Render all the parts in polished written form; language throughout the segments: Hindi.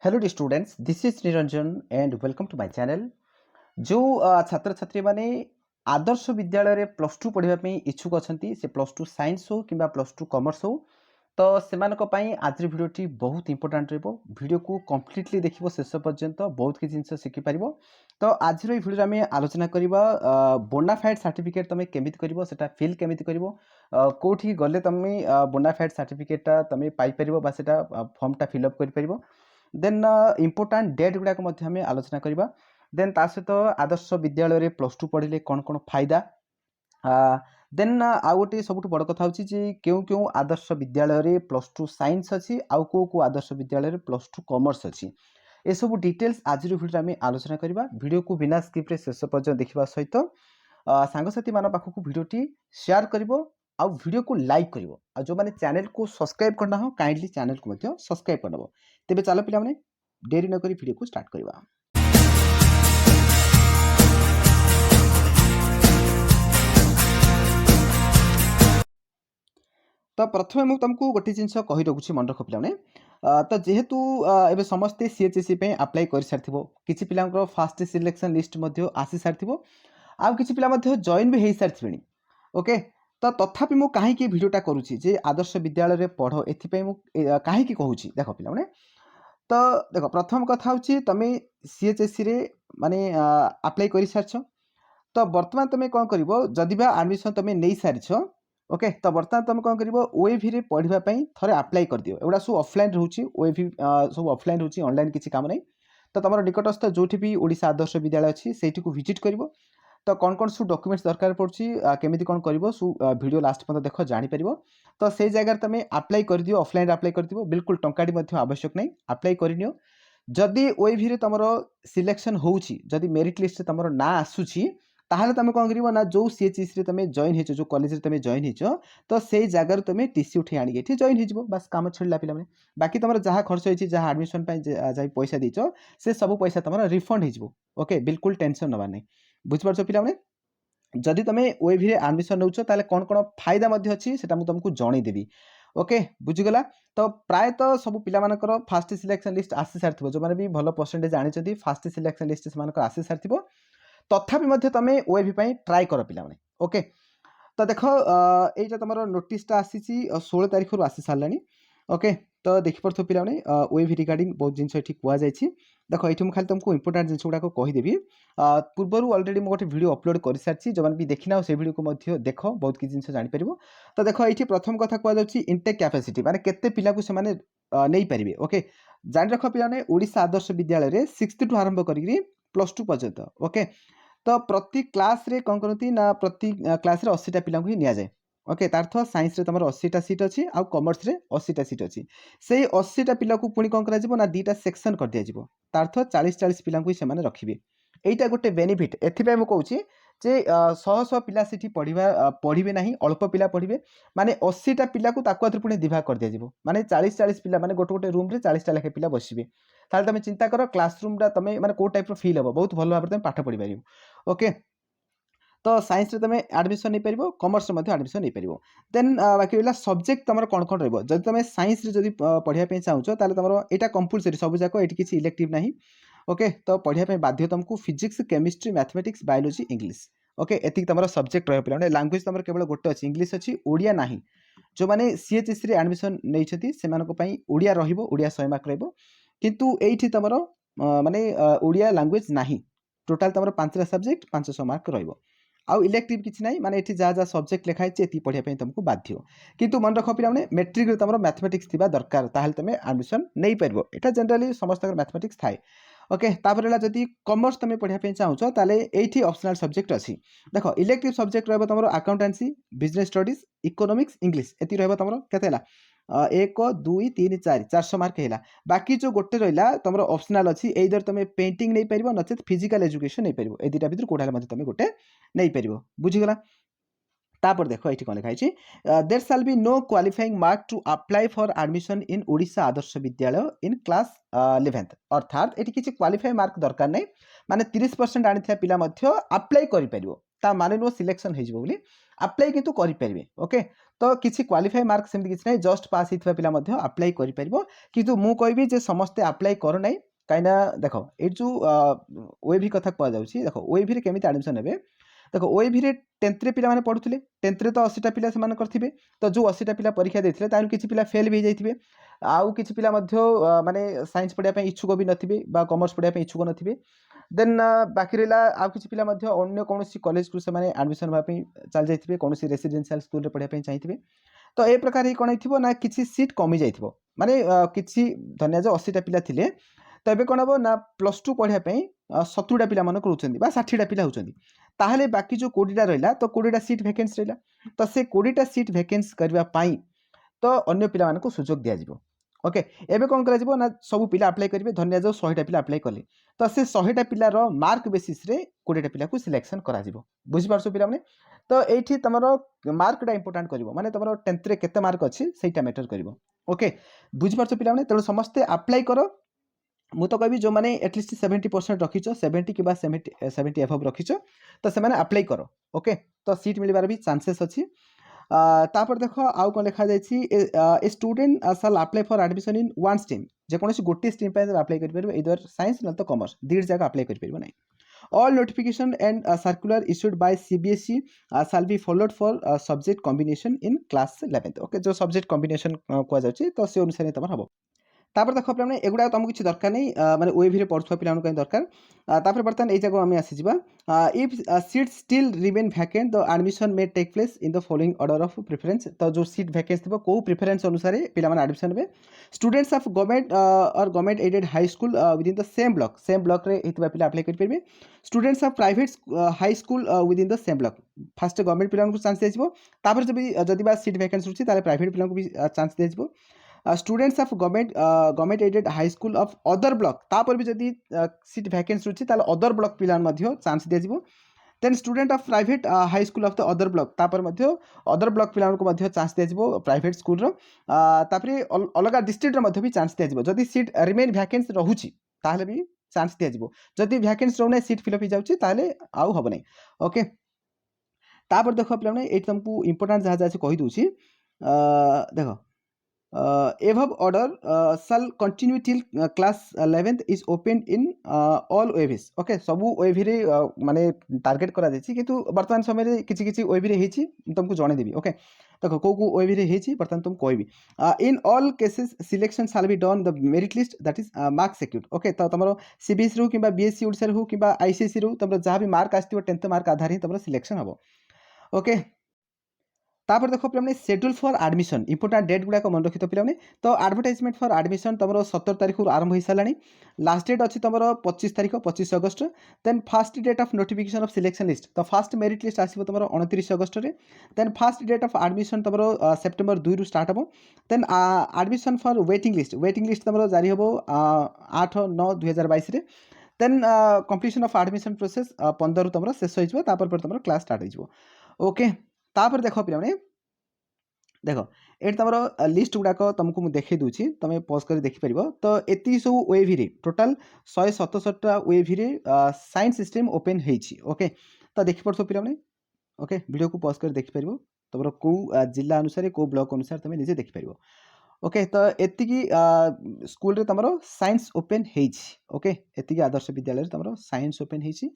Hello dear students, this is Niranjan and welcome to my channel. जो छात्र छात्री माने आदर्श विद्यालय रे प्लस टू पढ़ाई इच्छुक अच्छा से प्लस टू साइंस हो कि प्लस टू कॉमर्स हो तो से आज भिडियोटी बहुत इंपोर्टाट रही। वीडियो को कम्प्लीटली देखो शेष पर्यंत बहुत किसी जिन शिखिपार। तो आज भिडियो आम आलोचना करवा बोनाफाइड सर्टिफिकेट तुम केमी कर फिल केमी कर कौटी गले तुम बोनाफाइड सर्टिफिकेटा तुम पाइपर फर्मटा फिलअप कर देन इम्पोर्टाट डेट गुड़ाक आलोचना करवा। देन ता सहित आदर्श विद्यालय प्लस टू पढ़ले कौन कौन फायदा देन आउ गोटे सब बड़ कथा हूँ क्यों क्यों Adarsh Vidyalaya plus two science अच्छी आउ को Adarsh Vidyalaya plus two commerce अच्छी ये सब डिटेल्स आज भिडियो आम आलोचना करवा। वीडियो को बिना स्किप्रे शेष पर्यटन देखा सहित सांगसाथी मान पाखक वीडियोटी शेयर कर वीडियो को लाइक कर जो मैंने चैनल को सब्सक्राइब करना हो काइंडली चैनल को सब्सक्राइब करनब। तेरे चलो पिला माने देरी न करी वीडियो को स्टार्ट करवा। तो प्रथम मुझे तुमको गोटे जिन कही रखुच्छी मन रख पे तो जेहेतु एवं समस्ते सीएचएससी अप्लाई कर सारी किसी पिला फास्ट सिलेक्शन लिस्ट आसी सारी आउ किसी पिला जॉइन भी हो सारी। ओके तो तथापि मु कहीं भिडियोटा करुच्ची जे आदर्श विद्यालय पढ़ एपाई कहीं कहूँ देख पे तो देख प्रथम कथा हूँ तुम सीएचएससी रे माने अप्लाई कर सारी तो बर्तमान तुम कौन कर जदि बा आडमिशन तुम नहीं सारी ओके तो बर्तमान तुम कौन कर ओएवी रे पढ़ाई थे अप्लाई कर दियो। एगुड़ा सब ऑफलाइन रोचे ओएवी सब ऑफलाइन रोचे ऑनलाइन किसी काम नहीं। तो तुम निकटस्थ जो भी ओडिशा आदर्श विद्यालय अच्छी से विजिट कर तो कौन कौन सब डॉक्यूमेंट्स दरकार पड़ुछि केमिति कौन करिवो वीडियो लास्ट पर्यंत देख जानि परिवो। तो से जगह तुम अप्लाई कर दियो ऑफलाइन अप्लाई कर दियो बिल्कुल टंकाडी मध्य आवश्यक नहीं अप्लाई करनियो। जदि ओएवी रे तुमरो सिलेक्शन होउछि जदि मेरिट लिस्ट रे तुमरो ना आसुछि ताहले तुम कौन करिवो ना जो सीएचएस रे तुम जॉइन हेचो जो कॉलेज रे तुम जॉइन हेचो तो से जगह तुम टीसी उठे आनी एठी जॉइन हेजिवो बस काम छड़ला पिला माने। बाकी तुमरो जहा खर्च होइछि जहा एडमिशन पय जहा पैसा देचो से सब पैसा तुमरो रिफंड हेजिवो। ओके बिल्कुल टेंशन नबा नहीं बुझ पारछो पिला माने। जदि तुम ओएवी रे एडमिशन नौछ ताले कौन कौन फायदा अच्छी से तुमको जनईदेवी। ओके बुझीगला। तो प्रायतः सब पिला फास्ट सिलेक्शन लिस्ट आसी सारी जो मैंने भी भल परसेंटेज आनी फास्ट सिलेक्शन लिस्ट से आसी सारी तथापि तुम ओएवी ट्राए कर पिला माने। ओके तो देख यहाँ तुम नोटिसटा आसी 16 तारीख रू आसी सारा। ओके तो देखिपे पे ओएवी रिगार्डिंग बहुत जिन कहुई देख ये खाली तुमको इंपोर्टाट जिन गुड़ाक कहीदेवी। पूर्वर अलरेडी मुझे गोटे वीडियो अपलोड कर सारी जो मैंने भी देखना से वीडियो को देख बहुत किसी जिन जापर। तो देख ये प्रथम कथा कहुच्छी इंटेक कैपेसिटी माने केते पिला को से नहीं पारे। ओके जान रख पे ओडिशा आदर्श विद्यालय 6th टू आरंभ कर प्लस टू पर्यंत। ओके तो प्रति क्लास रे कौन करती ना प्रति क्लास रे 80टा पिला को ही निया जाए। ओके तार्थ साइंस रे तुम 80टा सीट अच्छी आउ कॉमर्स रे 80टा सीट अच्छी से 80टा पिला को पुणी कौन करा ना 2टा सेक्शन कर दिया तार्थ 40-40 पिला को ही रखिए। एटा गोटे बेनिफिट एथिपाई मु कहूँ जे 100 पिला सेठी पढ़िबे नहीं अल्प पिला पढ़िबे माने 80टा पिला को ताकु आथि पुणी दिभाग कर दिया जिवो माने 40-40 पिला माने गोटे गोटे रूम रे 40टा लेखे पिला बसिबे। ताले तुम चिंता कर क्लासरूम रा तुम माने को टाइप रो फील हो बहुत भल भाबरे तुम पाठ पढ़ी पारिबो। ओके तो साइंस रे तुम एडमिशन नहीं पारिबो कॉमर्स रे मध्ये एडमिशन नहीं पारिबो। देन बाकी रहला सब्जेक्ट तुम कौन कौन रहबो जदि तुम साइंस रे जदि पढ़िया पे चाहूचो ताले तुम एटा कंपलसरी सब जाक एटी किछि इलेक्टिव नहीं। ओके तो पढ़िया पे बाध्य तुमको physics chemistry mathematics biology English. Okay एतिक तुम सब्जेक्ट रह पे लैंग्वेज तुम केवल गोटे अच्छी इंग्लिश अच्छी ओडिया नहीं। जो मैंने सीएचएस रे एडमिशन नहीं से ओडिया रहिबो ओडिया 100 मार्क रहिबो किंतु एठी तुम माने ओडिया लैंग्वेज नहीं टोटाल तुम 5टा सब्जेक्ट 500 मार्क रहिबो आउ इलेक्टिव किसी ना माने एठी जहाँ जहाँ सब्जेक्ट लिखाई ये पढ़ाई तुमको बाध्य किंतु मन रख पे मेट्रिक रे तुम मैथमेटिक्स थिबा दरकार ताहले तुम एडमिशन नहीं पारिबो एटा जनरली समस्त मैथमेटिक्स थाए। ओके तापर जदि कॉमर्स तुम पढ़ाई चाहूच ताले एठी ऑप्शनल सब्जेक्ट अच्छी देख इलेक्टिव सब्जेक्ट रहिबो तुम accountancy business studies economics English एति रहिबो तुम केते 1 2 3 4 400 मार्क है। बाकी जो गोटे रहा तुम ऑप्शनल अच्छी एइदर तुम पेंटिंग नहीं पार नचेत फिजिकल एजुकेशन नहीं पार ए दुटा भर कौटा तुम गोटे नहीं पार बुझीगला। तापर देख ये कौन लिखाई there shall be no qualifying mark to apply for admission in Odisha Adarsha Vidyalaya in class 11th अर्थात ये किसी क्वालिफाई मार्क दरकार नहीं माने 30% आनी पिला अप्लाई कर माने नो सिलेक्शन हो अप्लाई किंतु करि परिबे। ओके तो किसी क्वालिफाई मार्क सेमती किसी नहीं, जस्ट पास होइथिबा पिला मध्ये अप्लाई करि परिबो। किंतु मु कहबी जे समस्ते अप्लाई करो नाही, काइना देखो ए जो ओएवी कथा कहआ जाउछि। देखो ओएवी रे केमिति एडमिशन हेबे, देखो ओएवी रे 10th रे पिला माने पढुथिले, 10th रे तो 80 टा पिला से मान करथिबे, तो जो 80 टा पिला परीक्षा देथिले तानु किछि पिला फेल भी जाइथिबे, आउ किछि पिला मध्ये माने साइंस पढिया पय इच्छुक भी नथिबे बा कॉमर्स पढिया पय इच्छुक नथिबे। देन बाकी रहला आउ किछि पिला मध्ये अन्य कोनोसी कॉलेज को से माने एडमिशन होबा पय चल जाइथिबे, कोनोसी रेसिडेंशियल स्कूल रे पढिया पय चाहिथिबे। तो ए प्रकार ही कोन हिथिबो ना किछि सीट कमी जाइथिबो, माने किछि धन्या जो 80 टा पिला थिले, तो एबे कोन हबो ना प्लस 2 पढिया पय 70 टा पिला मन करूछन्ती बा 60 टा पिला होछन्ती। ताहले बाकी जो 20 टा रहला, तो 20 टा सीट वैकेंसी रहला, तो से 20 टा सीट वैकेंसी करबा पई तो अन्य पिला मानको सुजोग दिया जिवो। ओके, एबे कोन करा जिवो ना सब पिला अप्लाई करिवे, धन्या जो 100 टा पिला अप्लाई करले, तो से 100 टा पिला रो मार्क बेसिस रे 20 टा पिला को सिलेक्शन करा जिवो। बुझि पारसो पिला माने, तो एठी तमरो मार्क टा इंपोर्टेंट करिवो, माने तमरो 10th रे केते मार्क अछि सेटा मैटर करिवो। ओके, बुझि पारसो पिला माने, तेणु समस्ते अप्लाई करो। मु तो कहबी जो माने एटलिस्ट 70% रखिछ, 70 कि 70 एभव रखिछ, तो से माने अप्लाई करो। ओके, तो सीट मिलबार भी चांसेस अछि। तापर देखो आउ कोन लिखा जायछि, a student shall apply for admission in one stream, जे कोनोसी गोटे स्ट्रीम पे अप्लाई करि परबे, इधर साइंस न तो कॉमर्स, दीड जगह अप्लाई करि परबे नै। All notification and circular issued by CBSE shall be followed for subject combination in class 11th। Okay, जो सब्जेक्ट कॉम्बिनेशन को जाउछि, तो से अनुसार तमर हबो। तापर देखो पिला माने एगुडा तुमको किछि दरकार नै, माने ओएवी रे पढुवा पिला माने दरकार। तापर बर्तन ए जगह आमे आसी जिबा, if seat still remain vacant the admission may take place in the following order of preference. तो जो सीट वैकेंसी थिबो को प्रेफरेंस अनुसार पिला माने एडमिशन हेबे। स्टूडेंट्स ऑफ गवर्नमेंट और government aided high school with in the same block रे हितबा पिला अप्लाई कर परबे। Students of private high school with in the same block, first government पिला को चांस दिजिबो, तापर जदि बा सीट वैकेंसी होछि ताले प्राइवेट पिला को भी चांस दिजिबो। Students of government aided high school of other block, तापर भी जदि सीट वैकेंसी होछि ताले अदर ब्लॉक पिला मध्ये चांस दिजिबो। Then student of private high school of the other block, तापर मध्ये अदर ब्लॉक पिला को मध्ये चांस दिजिबो प्राइवेट स्कूल रो। तापरे अलग डिस्ट्रिक्ट रो मध्ये भी चांस दिजिबो, जदि सीट रिमेन वैकेंसी रहुछि ताले भी चांस दिजिबो। जदि वैकेंसी रहउनै सीट फिल अप हो जाउछि ताले आउ हबो नै। ओके, तापर देखो पिला माने एठी तुमको इंपोर्टेंट जहा जहा कहि दोछि। देखो above order shall continue till class 11th is opened in all OAVs। Okay, सबु OAV रे माने टारगेट करा जायछि, किंतु वर्तमान समय रे किछि किछि OAV रे हेछि, तुमको जणे देबी। ओके, देखो को OAV रे हेछि वर्तमान तुम कहबी। In all cases selection shall be done the merit list, that is mark secured। Okay, तो तमरो CBSE रो किबा BSc ओडिसा रो किबा ICSE रो तमरो जहा भी मार्क आस्तिबो 10th मार्क आधार ही तमरो सिलेक्शन हबो। ओके, तापर देखो पिलाने schedule for admission, important date गुडा मन रखि तो पिलाने। तो एडवर्टाइजमेंट फॉर एडमिशन तमरो 17 तारिख आरंभ हो सारानी, लास्ट डेट अच्छी तुम 25 तारिख 25 अगस्त। Then first date of notification of selection list, तो फास्ट मेरिट लिस्ट आसो तुम 29 अगस्त रे। Then first date of admission तुम सेप्टेम्बर 2 रु स्टार्ट हम। Then admission for waiting list तुम जारी हम 8/9/2022 रे। Then completion of admission process 15 तुम शेष हो, तुम क्लास स्टार्ट हो। ओके, तापर देखो पिलाने, देखो ये तुम लिस्ट गुड़ाक तुमको मुझे देखी दूसरी, तुम पॉज कर देखी पार। तो ये सब OAV रे टोटाल 177टा OAV रे साइंस स्ट्रीम ओपन होइछि। ओके, तो देखि पड़ो पिलाने। ओके, वीडियो को पॉज कर देखी पार, तुम को जिला अनुसार को ब्लॉक अनुसार तुम निजे देखी पार। ओके, तो एतिकी स्कूल रे तुम science open होइछि। Okay, एतिकी Adarsh Vidyalaya तुम साइंस ओपन होइछि।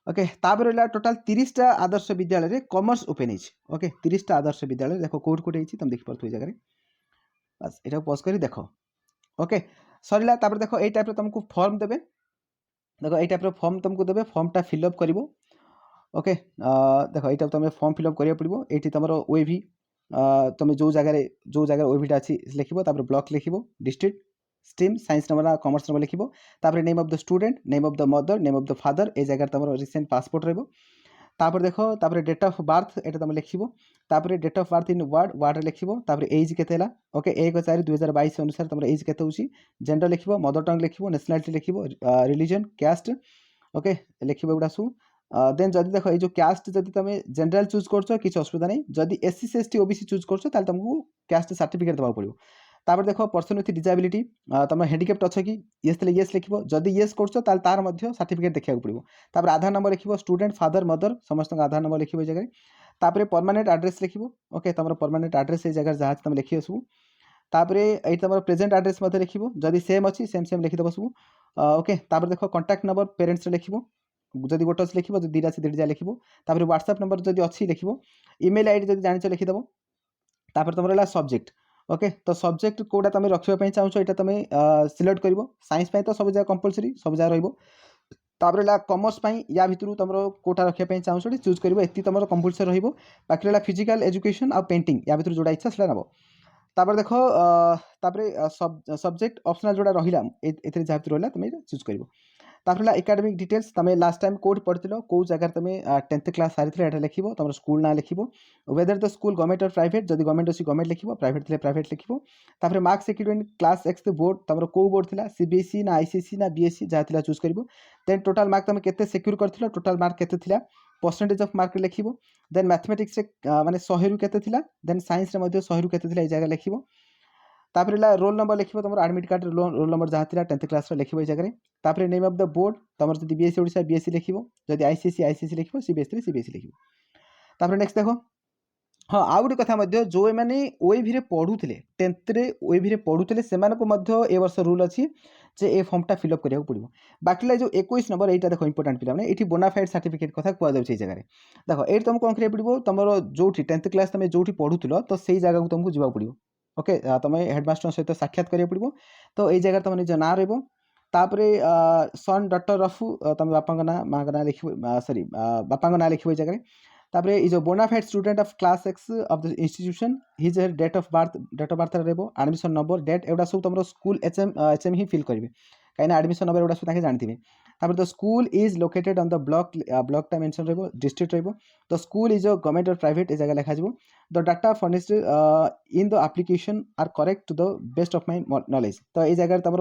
ओके, तापर रहा टोटाल 30टा आदर्श विद्यालय रे commerce open होइछि। Okay, 30टा Adarsh Vidyalaya देखो कोड कोड होइछि, तुम देखि परथु ए जगह रे, बस एटा पॉज करी देखो। ओके, सरिला तापर देखो ए टाइप रे तुमको फॉर्म देबे। देखो ए टाइप रे फॉर्म तुमको देबे, फॉर्मटा फिल अप करिवो। ओके, देखो एटा तुम फॉर्म फिल अप करिया पड़िवो। एठी तमरो OAV तुम जो जगह OAV टा अछि लिखिबो, तापर ब्लॉक लिखिबो, district, stream science number commerce number लिखिबो, तापर name of the student, name of the mother, name of the father, ए जगह तुम रिसेंट पासपोर्ट रहबो। तापर देखो तापर डेट ऑफ बर्थ एटा तुम लिखिबो, तापर date of birth in words रे लिखिबो, तापर एज केते हला। ओके, 1/4/2022 अनुसार तुम एज केते होछि, जेंडर लिखिबो, मदर टंग लिखिबो, नेशनलिटी लिखिबो, रिलीजन, कास्ट। ओके, लिखिबो गुडा सु। देन जदि देखो ये जो कास्ट जदि तुम जनरल चूज करछो किछ असुविधा नहीं, जदि SC ST OBC चूज करछो ताले तुमको कास्ट सर्टिफिकेट देबा पड़िबो। तापर देखो पर्सन विथ डिजाबिलिटी, तुम हैंडिकैप्ट अच्छो कि येस तले येस लिखिबो, जदि येस करछो ताले तार मध्ये सर्टिफिकेट देखिया पड़िबो। तापर आधार नंबर लिखिबो, स्टूडेंट फादर मदर समस्त आधार नंबर लिखिबो ए जगह। तापर परमानेंट एड्रेस लिखिबो ओके तमरो परमानेंट एड्रेस ए जगह जहाँ तुम लिखियो सब तापर ये तुम प्रेजेंट एड्रेस मध्य लिखिबो जदि सेम अच्छी सेम सेम लिखिदेव सब ओके तापर देखो कॉन्टैक्ट नंबर पेरेंट्स लिखिबो जदि गोटे अच्छी लिखिबो जदि 2टा से 2टा लिखिबो तापर व्हाट्सएप नंबर जदि अच्छी लिखिबो ईमेल आईडी जदि जानिछ लिखिदेव तापर तुम रहा सब्जेक्ट ओके तो सब्जेक्ट कोटा तुम रखापी चाहो यहाँ तुम सिलेक्ट कर साइंस तो सब जगह कंपलसरी सब जगह रही तापर कॉमर्स या भितर तुम कोटा रखापी चाहो चूज कर ये तुम कंपलसरी बाकी रहा फिजिकल एजुकेशन आ पेंटिंग या भितर जोड़ा इच्छा से नब तापर देख सब्जेक्ट ऑप्शनल जोड़ा रहा जहाँ रहा तुम चूज कर तापर एकेडमिक डिटेल्स तुम लास्ट टाइम कौट पढ़ल कौ जगह तुम 10th क्लास सारी यहाँ लिख तुम स्कूल ना लिख वेदर द स्कूल गवर्नमेंट और प्राइवेट जब गवर्नमेंट अच्छी गवर्नमेंट लिख प्राइवेट थे प्राइवेट लिख तापर marks equivalent class x board तुम कौ बोर्ड थी सीबीएसई ना आईसीएसई ना बीएसई जहाँ थी चूज कर देन टोटाल मार्क तुम के सिक्योर कर टोटाल मार्क के परसेंटेज ऑफ मार्क लिख देन मैथमेटिक्स माने 100 रु केते थिला देन साइंस रे मध्ये 100 रु केते थिला ए जगह लिखिबो तापर रोल नंबर लिखिबो तुम एडमिट कार्ड रोल नंबर जहाँ थिला 10th क्लास रे लिखिबो ए जगह तापर नेम ऑफ द बोर्ड तुम जदि बीएससी ओडिसा बीएससी लिखिबो जदि आईसीएसई आईसीएसई लिखिबो सीबीएसई सीबीएसई लिखिबो तापर नेक्स्ट देखो हाँ आउ गोटे कथा मध्य जो मैंने ओएवी रे पढ़ुले 10th रे ओएवी रे पढ़ुले सेमानको मध्य ए वर्ष रूल अच्छी जे ए फॉर्मटा फिलअप करिया पड़ो बाकी जो 21 नंबर यहाँ देखो इंपोर्टाट पिला ये बोनाफाइड सर्टिफिकेट कथा कहुच्छे जगह देखो ये तुमको कौन करिया पड़ो तुम जो 10th क्लास तुम जो पढ़ुल तो से जगह को तुमको जावाक पड़ो ओके तुम हेडमास्टर सहित साक्षात करिया पड़ो तो ये जगह तुम निज ना रही तापरे सन डॉटर ऑफ तुम बापा ना माँ ना लिख सॉरी बापा ना लिख जगह तापरे is bonafide student of class X of the institution his date of birth रही एडमिशन नंबर डेट एवं सब तुम स्कूल एचएम ही फिल करेंगे कहीं एडमिशन नंबर एवं सब जानते तापर the school is located on the block mention रही डिस्ट्रिक्ट रही the school is a government और प्राइवेट ए जगह लिखा the data furnished in the application are correct to the best of my knowledge तो ये जगह तुम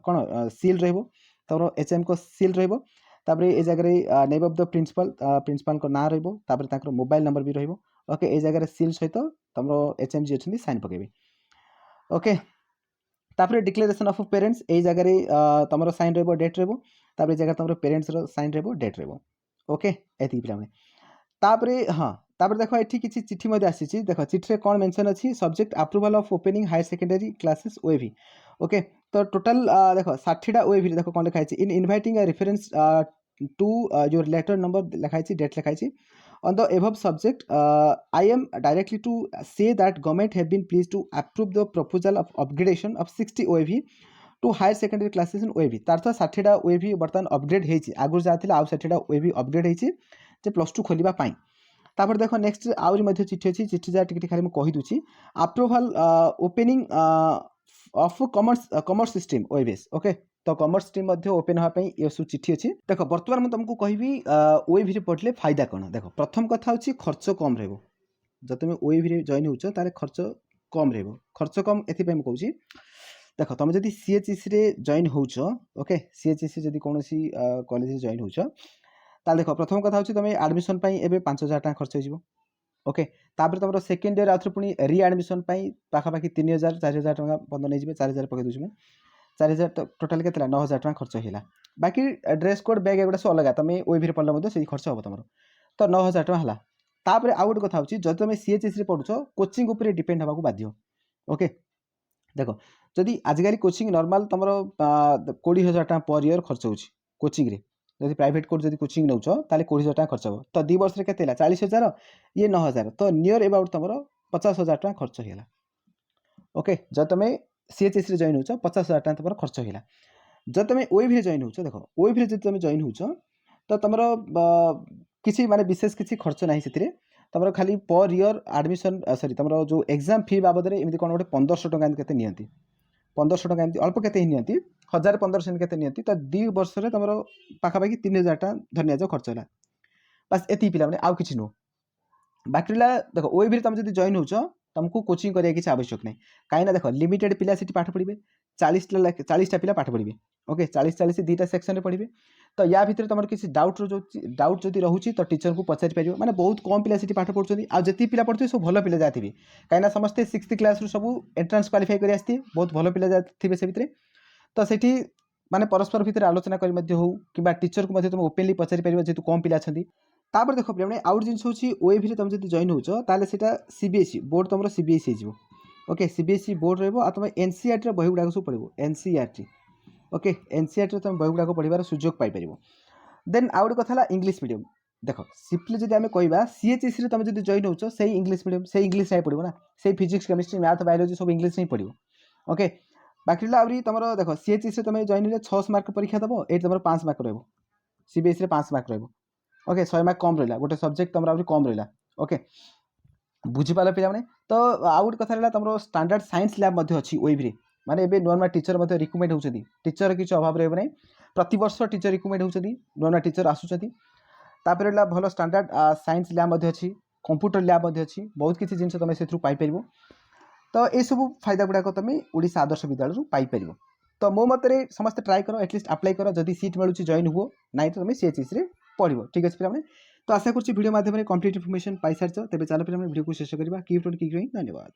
कौन सील रही एचएम को सील रही तापर ए जगह नेम ऑफ द प्रिंसिपल को ना रही मोबाइल नंबर भी रही ओके ए जगह सील सहित तुम एचएम जी अच्छे साइन पकेबे ओके तापर डिक्लेरेशन ऑफ पेरेंट्स ए जगह तुम साइन रही डेट रही जगह तुम पेरेंट्स साइन रही डेट रही ओके एति पिला तापर हाँ तापर देखो ये किसी चिट्ठी आसी देख चिट्ठी कौन मेंशन अच्छी subject approval of opening higher secondary classes OAV okay तो टोटाल देखो 60टा ओएवी देखो कौन लिखाई in inviting a reference to your letter number लिखाई डेट लिखाई on the above subject I am directly to say that government have been pleased to approve the proposal of upgradation of 60 OAV to higher secondary classes in OAV तार 60टा OAV बर्तमान अपग्रेड होइछि आगुर जाथिला आ 60टा OAV अपग्रेड होइछि जे प्लस 2 खोलिबा पाई तापर देखो नेक्स्ट आउरी मध्ये चिट्ठी अछि चिट्ठी जा टिके खाली म कहि दुछि approval opening of commerce stream OAVs okay तो कॉमर्स स्ट्रीम मध्ये ओपन होगा ये सब चिट्ठी अच्छी देखो बर्तमान मुझे तुमको कहबी ओएवी पढ़ले फायदा कौन देखो प्रथम कथा होची खर्च कम रहिबो जब तुम ओएवी जॉइन होछ तारे खर्च कम रहिबो खर्च कम एथि मैं कहूँ देख तुम जब सीएचईसी रे जॉइन होछ ओके सीएचईसी जब कौन कॉलेज जॉइन होछ ताल देख प्रथम कथा होची तुम एडमिशन पई एबे 5000 टका खर्च हो ओके तापर तुम सेकेंड ईयर आउथरे पुणी रीएडमिशन पाखापाखि 3000 4000 टका बंद नहीं जाए 4000 पकई दूसरी 4000 टोटाल के 9000 टका खर्च होला बाकी ड्रेस कोड बैग एगुड़ा सब अलग तुम ओएवी पढ़ले से खर्च हम तुम तो 9000 टका है तापर आउ गोटे कथा होची जब तुम सीएचएस पढ़ुछ कोचिंग उपर डिपेंड होगा बाध्य ओके देख जदि आजिकल कोचिंग नॉर्मल तुम 20000 टका पर ईयर खर्च हो कोचिंग रे जब प्राइवेट कोर्स जब कोचिंग नौ ताले 20000 टका खर्च हो तो 2 वर्ष के 40000 ये 9000 तो नियर अबाउट तुम 50000 टका खर्च होगा ओके जब तुम सीएचएस रे जॉइन हो 50000 टका तुम खर्च होगा जब तुम ओएवी जॉइन हो देख ओएवी जब तुम जॉइन हो तो तुम किसी माने विशेष किसी खर्च ना से तुम खाली पर ईयर एडमिशन सॉरी तुम जो एग्जाम फी बाबद में एमती कौन गोटे 1500 टका के नियंती 1500 टका एमती अल्प के नियंती 1500 के नियंती तो 2 वर्ष में तुम पाखापाखि 3000 टका धनिया जाओ खर्च है बस एति पिला माने आउ किछि नो बाकी देख ओएवी तुम जब जॉइन हो तुमको कोचिंग करिया किसी आवश्यक नहीं कहीं देख लिमिटेड पिला सीटी पाठ पढ़े 40टा पिला पाठ पढ़े ओके 40 2टा सेक्शन में पढ़े तो या भितर तुम किसी डाउट जब रोचे तो टीचर को पचारि पार मैंने बहुत कम पिला सीटी पाठ पढ़ुଛନ୍ତି आ जति पिला पढ़ुଥିବେ सब भल पिला जाथिबे कहीं समस्ते 6th क्लास सब एंट्रांस क्वालिफाई कर आसती बहुत भल पिला जाथिबे से भितर तो सेठी माने परस्पर भितर आलोचना करी मध्ये हो कि टीचर को तुम ओपनली पचारि पार जेतु कम पिला अछंती तापर देख पे आउट जिन हूँ ओएवी तुम जब जॉइन होता सीबीएसई बोर्ड तुम सीबीएसई हो ओके सीबीएसई बोर्ड रहा तुम एनसीईआरटी बही गुड़ाक सब पढ़ो एनसीईआरटी ओके एनसीईआरटी तुम बही गुड़ाक पढ़ार सुजोग पाइपर देन आउ गोटे कथा इंग्लीश मीडियम देख सिंपली जब आम कह सीएचएससी तुम जब जॉइन हो इंग्लीश मीडियम से इंग्लीश नहीं पढ़ो ना से फिजिक्स केमिस्ट्री मैथ बायोलोजी सब इंग्लीश नहीं पढ़ो ओके बाकी रहा तुम देख सीएचएससी तुम जॉइन हो 600 मार्क परीक्षा दब ये तुम 5 मार्क रहा सीबीएसई 5 मार्क रहा ओके 100 मार्क कम रहा गोटे सब्जेक्ट तुम कम रहा ओके बुझीपार पे तो आउ गोटे कथा तुम स्टैंडर्ड साइंस लैब अच्छी ओइव्री माने एबे नुआ टीचर रिकमेंड होती टीचर किसी अभाव रहा प्रति वर्ष टीचर रिकमेंड होती नुआ टीचर आसुँच तापर भल स्टैंडर्ड साइंस लैब अच्छी कंप्यूटर लैब अच्छी बहुत किसी जिन तुम से पाइपर तो ये सब फायदा गुड़ाक तुम ओडिशा आदर्श विद्यालय पाइपर तो मो मतरे समस्त ट्राए कर एटलिस्ट अप्लाई कर जदि सीट मिलूँ जॉइन हुआ ना तो तुम सीएचएससी रे पढ़ो ठीक अच्छे पे तो आशा करूँ वीडियो माध्यम कंप्लीट इनफॉरमेशन पाई सारी तेज चलो पे वीडियो को शेष करवा कीप धन्यवाद।